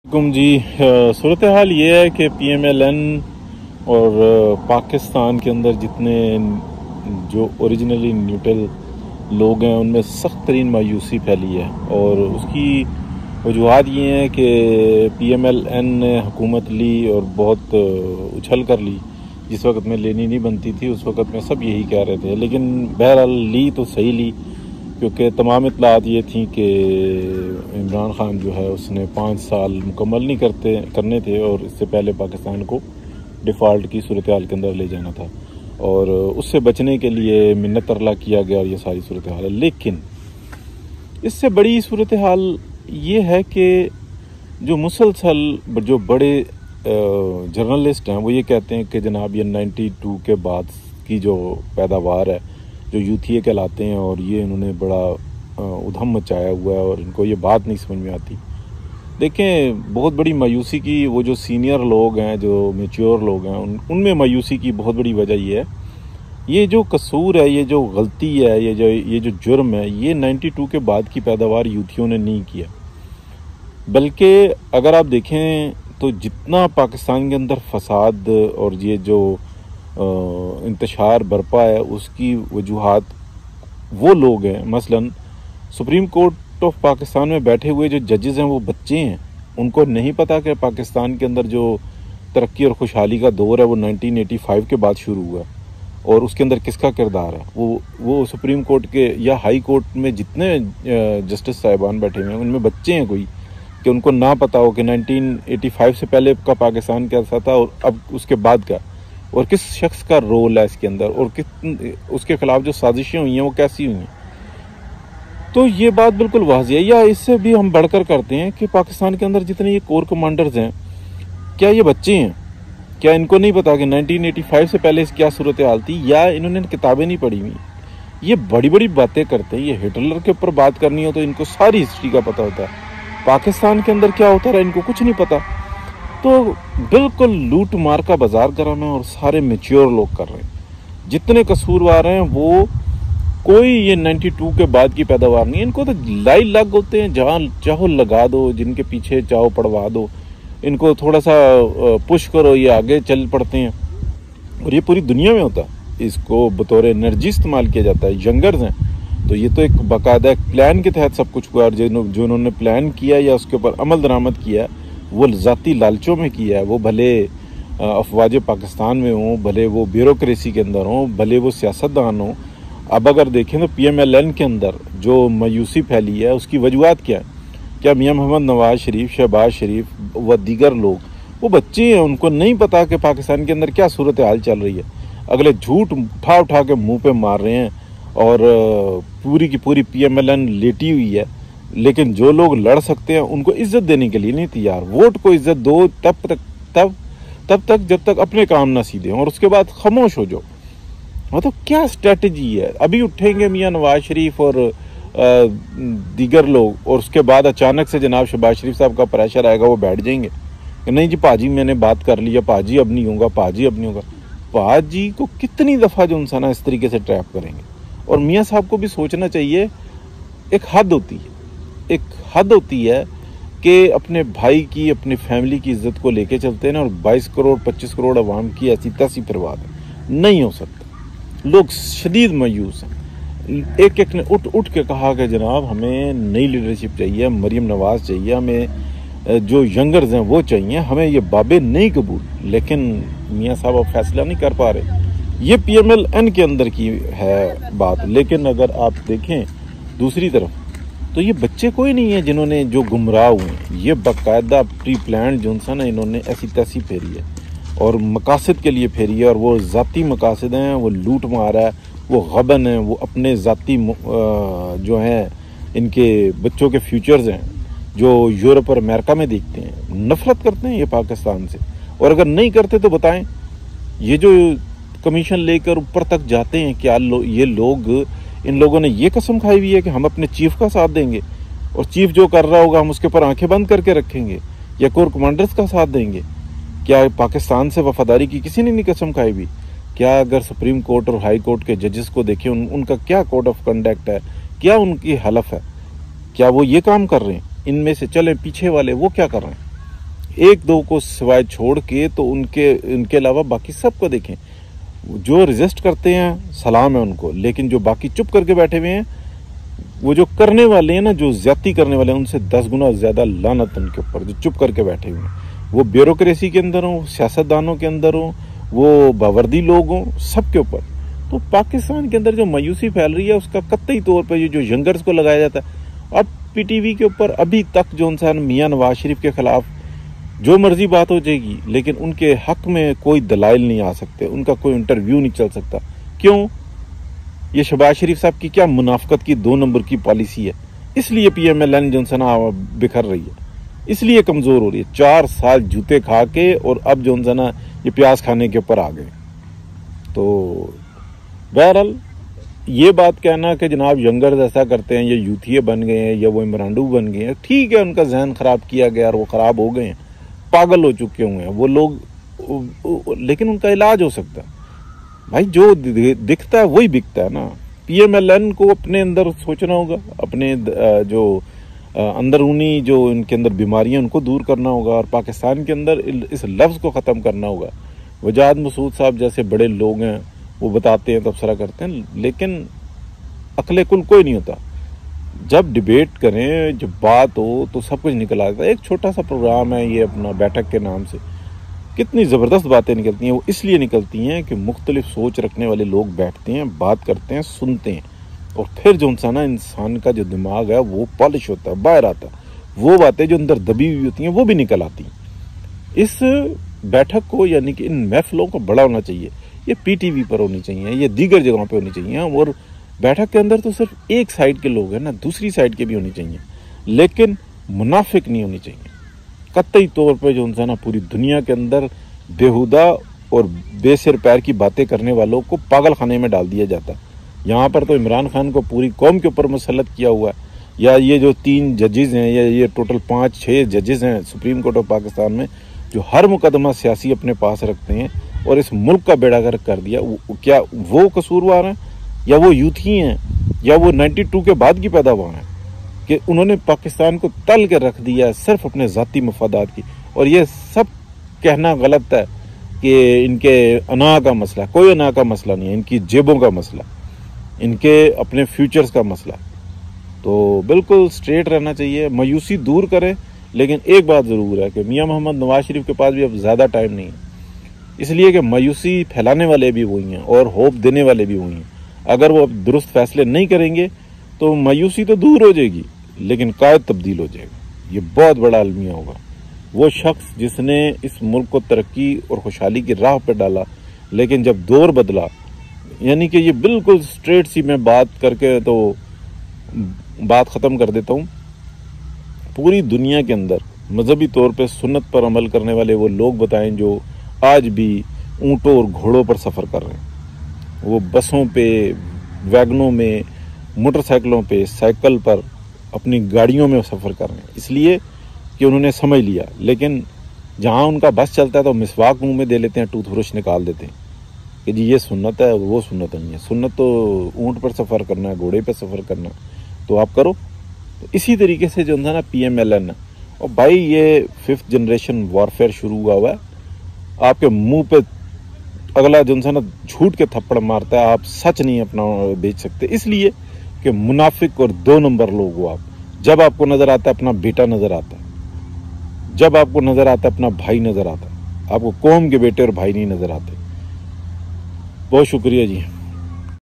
जी, सूरत हाल ये है कि PMLN और पाकिस्तान के अंदर जितने जो ओरिजिनली न्यूट्रल लोग हैं उनमें सख्त तरीन मायूसी फैली है। और उसकी वजूहत ये हैं कि PMLN ने हुकूमत ली और बहुत उछल कर ली। जिस वक्त में लेनी नहीं बनती थी उस वक्त में सब यही कह रहे थे, लेकिन बहरहाल ली तो सही ली, क्योंकि तमाम इतलात ये थी कि इमरान खान जो है उसने 5 साल मुकम्मल नहीं करने थे और इससे पहले पाकिस्तान को डिफ़ॉल्ट की सूरत हाल के अंदर ले जाना था और उससे बचने के लिए मिन्नत तरला किया गया और ये सारी सूरत हाल है। लेकिन इससे बड़ी सूरत हाल ये है कि जो मुसलसल जो बड़े जर्नलिस्ट हैं वो ये कहते हैं कि जनाब ये 92 के बाद की जो पैदावार है, जो यूथिए कहलाते हैं, और ये इन्होंने बड़ा उधम मचाया हुआ है और इनको ये बात नहीं समझ में आती। देखें, बहुत बड़ी मायूसी की वो जो सीनियर लोग हैं, जो मैच्योर लोग हैं, उनमें मायूसी की बहुत बड़ी वजह ये है, ये जो कसूर है, ये जो गलती है, ये जो जुर्म है, ये 92 के बाद की पैदावार यूथियों ने नहीं किया। बल्कि अगर आप देखें तो जितना पाकिस्तान के अंदर फसाद और ये जो इंतशार बरपा है उसकी वजूहात वो लोग हैं। मसलन सुप्रीम कोर्ट ऑफ पाकिस्तान में बैठे हुए जो जजेस हैं वो बच्चे हैं, उनको नहीं पता कि पाकिस्तान के अंदर जो तरक्की और खुशहाली का दौर है वो 1985 के बाद शुरू हुआ और उसके अंदर किसका किरदार है। वो सुप्रीम कोर्ट के या हाई कोर्ट में जितने जस्टिस साहिबान बैठे हुए हैं उनमें बच्चे हैं कोई कि उनको ना पता हो कि 1985 से पहले का पाकिस्तान कैसा था और अब उसके बाद का, और किस शख्स का रोल है इसके अंदर, और उसके खिलाफ जो साजिशें हुई हैं वो कैसी हुई हैं। तो ये बात बिल्कुल वाज़ेह है। या इससे भी हम बढ़कर करते हैं कि पाकिस्तान के अंदर जितने ये कोर कमांडर्स हैं, क्या ये बच्चे हैं? क्या इनको नहीं पता कि 1985 से पहले क्या सूरत हाल थी, या इन्होंने किताबें नहीं पढ़ी हुई? ये बड़ी बड़ी बातें करते हैं। ये हिटलर के ऊपर बात करनी हो तो इनको सारी हिस्ट्री का पता होता है। पाकिस्तान के अंदर क्या होता रहा इनको कुछ नहीं पता। तो बिल्कुल लूट मार का बाजार कराना और सारे मैच्योर लोग कर रहे हैं। जितने कसूरवार हैं वो कोई ये 92 के बाद की पैदावार नहीं है। इनको तो लाई लग होते हैं, जहाँ चाहो लगा दो, जिनके पीछे चाहो पड़वा दो, इनको थोड़ा सा पुश करो, ये आगे चल पड़ते हैं। और ये पूरी दुनिया में होता है, इसको बतौर एनर्जी इस्तेमाल किया जाता है। यंगर्स हैं तो ये तो एक बाकायदा प्लान के तहत सब कुछ हुआ, और जो उन्होंने प्लान किया या उसके ऊपर अमल दरामद किया वो ज़ाती लालचों में किया है। वो भले अफवाज पाकिस्तान में हों, भले वो ब्यूरोक्रेसी के अंदर हों, भले वो सियासतदान हों। अब अगर देखें तो PMLN के अंदर जो मायूसी फैली है उसकी वजूहत क्या है? क्या मियां मोहम्मद नवाज शरीफ, शहबाज शरीफ व दीगर लोग वो बच्चे हैं, उनको नहीं पता कि पाकिस्तान के अंदर क्या सूरत हाल चल रही है? अगले झूठ उठा उठा के मुँह पे मार रहे हैं और पूरी की पूरी PMLN लेटी हुई है। लेकिन जो लोग लड़ सकते हैं उनको इज्जत देने के लिए नहीं तैयार। वोट को इज्जत दो तब तक जब तक अपने काम ना सीधे और उसके बाद खामोश हो जाओ। मतलब क्या स्ट्रेटजी है? अभी उठेंगे मियां नवाज शरीफ और दीगर लोग और उसके बाद अचानक से जनाब शहबाज शरीफ साहब का प्रेशर आएगा, वो बैठ जाएंगे कि नहीं जी पाजी मैंने बात कर लिया, पाजी अब नहीं होगा, पाजी अब नहीं होगा। पाजी को कितनी दफ़ा जो इंसान इस तरीके से ट्रैप करेंगे? और मियाँ साहब को भी सोचना चाहिए, एक हद होती है कि अपने भाई की, अपने फैमिली की इज्जत को लेके चलते हैं ना, और 22 करोड़ 25 करोड़ अवाम की ऐसी तैसी परवाह नहीं हो सकता। लोग शदीद मायूस हैं। एक ने उठ के कहा कि जनाब हमें नई लीडरशिप चाहिए, मरीम नवाज चाहिए, हमें जो यंगर्स हैं वो चाहिए, हमें ये बाबे नहीं कबूल। लेकिन मियाँ साहब अब फैसला नहीं कर पा रहे। ये PMLN के अंदर की है बात। लेकिन अगर आप देखें दूसरी तरफ तो ये बच्चे कोई नहीं है जिन्होंने जो गुमराह हुए हैं। ये बाकायदा प्री प्लान जो ना इन्होंने ऐसी तैसी फेरी है और मकासद के लिए फेरी है, और वो ज़ाती मकासद हैं, वो लूट मार है, वो गबन है, वो अपने ज़ाती जो हैं इनके बच्चों के फ्यूचर्स हैं जो यूरोप और अमेरिका में देखते हैं। नफरत करते हैं ये पाकिस्तान से, और अगर नहीं करते तो बताएं। ये जो कमीशन लेकर ऊपर तक जाते हैं, क्या ये लोग, इन लोगों ने ये कसम खाई हुई है कि हम अपने चीफ का साथ देंगे और चीफ जो कर रहा होगा हम उसके ऊपर आंखें बंद करके रखेंगे, या कोर कमांडर्स का साथ देंगे? क्या पाकिस्तान से वफादारी की किसी ने नहीं कसम खाई हुई? क्या अगर सुप्रीम कोर्ट और हाई कोर्ट के जजेस को देखें, उनका क्या कोड ऑफ कंडक्ट है, क्या उनकी हलफ है, क्या वो ये काम कर रहे हैं? इनमें से चले पीछे वाले वो क्या कर रहे हैं? एक दो को सिवाय छोड़ के तो उनके अलावा बाकी सबको देखें। जो रेजिस्ट करते हैं सलाम है उनको, लेकिन जो बाकी चुप करके बैठे हुए हैं, वो जो करने वाले हैं ना, जो ज्यादती करने वाले हैं, उनसे 10 गुना ज्यादा लानत उनके ऊपर जो चुप करके बैठे हुए हैं। वो ब्यूरोक्रेसी के अंदर हो, सियासतदानों के अंदर हो, वो बावर्दी लोग हों, सबके ऊपर। तो पाकिस्तान के अंदर जो मायूसी फैल रही है उसका कतई तौर पर ये जो यंगर्स को लगाया जाता है। अब पीटीवी के ऊपर अभी तक जो इंसान मियां नवाज शरीफ के खिलाफ जो मर्जी बात हो जाएगी, लेकिन उनके हक में कोई दलाइल नहीं आ सकते, उनका कोई इंटरव्यू नहीं चल सकता। क्यों? ये शहबाज शरीफ साहब की क्या मुनाफकत की 2 नंबर की पॉलिसी है, इसलिए पीएमएलएन जो है ना बिखर रही है, इसलिए कमजोर हो रही है। 4 साल जूते खा के और अब जो है ना ये प्याज खाने के ऊपर आ गए। तो बहरहाल ये बात कहना कि जनाब यंगर ऐसा करते हैं, ये यूथिये बन गए हैं या वो इमरानडू बन गए हैं, ठीक है, उनका जहन खराब किया गया और वो खराब हो गए हैं, पागल हो चुके हुए हैं वो लोग, लेकिन उनका इलाज हो सकता है भाई। जो दिखता है वही बिकता है ना। पीएमएलएन को अपने अंदर सोचना होगा, अपने जो अंदरूनी जो इनके अंदर बीमारियां उनको दूर करना होगा और पाकिस्तान के अंदर इस लफ्ज़ को ख़त्म करना होगा। वजाद मसूद साहब जैसे बड़े लोग हैं, वो बताते हैं, तबसरा करते हैं, लेकिन अक्ल कुल कोई नहीं होता। जब डिबेट करें, जब बात हो तो सब कुछ निकल आता है। एक छोटा सा प्रोग्राम है ये अपना बैठक के नाम से, कितनी ज़बरदस्त बातें निकलती हैं। वो इसलिए निकलती हैं कि मुख्तलिफ सोच रखने वाले लोग बैठते हैं, बात करते हैं, सुनते हैं, और फिर जो इंसान इंसान का जो दिमाग है वो पॉलिश होता है, बाहर आता है। वो बातें जो अंदर दबी हुई होती हैं वो भी निकल आती हैं। इस बैठक को, यानी कि इन महफिलों को बड़ा होना चाहिए। ये पीटीवी पर होनी चाहिए, ये दीगर जगहों पे होनी चाहिए। और बैठक के अंदर तो सिर्फ एक साइड के लोग हैं ना, दूसरी साइड के भी होनी चाहिए, लेकिन मुनाफिक नहीं होनी चाहिए। कतई तौर पे जो इंसान पूरी दुनिया के अंदर बेहुदा और बेसिर पैर की बातें करने वालों को पागल खाने में डाल दिया जाता है। यहाँ पर तो इमरान खान को पूरी कौम के ऊपर मुसल्लत किया हुआ है, या ये जो 3 जजेस हैं, या ये टोटल 5-6 जजेस हैं सुप्रीम कोर्ट ऑफ पाकिस्तान में, जो हर मुकदमा सियासी अपने पास रखते हैं और इस मुल्क का बेड़ा गर्क कर दिया। क्या वो कसूरवार हैं, या वो यूथी हैं, या वो 92 के बाद की पैदावार हैं कि उन्होंने पाकिस्तान को तल के रख दिया सिर्फ अपने ज़ाती मफादात की। और ये सब कहना गलत है कि इनके अना का मसला, कोई अना का मसला नहीं है, इनकी जेबों का मसला, इनके अपने फ्यूचर्स का मसला। तो बिल्कुल स्ट्रेट रहना चाहिए, मायूसी दूर करें। लेकिन एक बात ज़रूर है कि मियां मोहम्मद नवाज शरीफ के पास भी अब ज़्यादा टाइम नहीं है, इसलिए कि मायूसी फैलाने वाले भी वही हैं और होप देने वाले भी वही हैं। अगर वो अब दुरुस्त फैसले नहीं करेंगे तो मायूसी तो दूर हो जाएगी, लेकिन कायद तब्दील हो जाएगा। ये बहुत बड़ा अलमिया होगा। वो शख्स जिसने इस मुल्क को तरक्की और खुशहाली की राह पर डाला, लेकिन जब दौर बदला, यानी कि ये बिल्कुल स्ट्रेट सी मैं बात करके तो बात ख़त्म कर देता हूँ। पूरी दुनिया के अंदर मजहबी तौर पे सुन्नत पर अमल करने वाले वो लोग बताएं जो आज भी ऊँटों और घोड़ों पर सफ़र कर रहे हैं। वो बसों पे, वैगनों में, मोटरसाइकिलों पे, साइकिल पर, अपनी गाड़ियों में सफ़र कर रहे हैं, इसलिए कि उन्होंने समझ लिया। लेकिन जहाँ उनका बस चलता है तो मिसवाक मुंह में दे लेते हैं, टूथब्रश निकाल देते हैं कि जी ये सुन्नत है, वो सुन्नत नहीं है। सुन्नत तो ऊँट पर सफ़र करना है, घोड़े पर सफ़र करना, तो आप करो। तो इसी तरीके से जो है ना पीएमएलएन है, और भाई ये 5th जनरेशन वॉरफेयर शुरू हुआ है। आपके मुंह पे अगला जो है ना झूठ के थप्पड़ मारता है, आप सच नहीं अपना बेच सकते, इसलिए कि मुनाफिक और 2 नंबर लोग हो आप। जब आपको नजर आता है अपना बेटा नजर आता है, जब आपको नजर आता है अपना भाई नजर आता है, आपको कौम के बेटे और भाई नहीं नजर आते। बहुत शुक्रिया जी।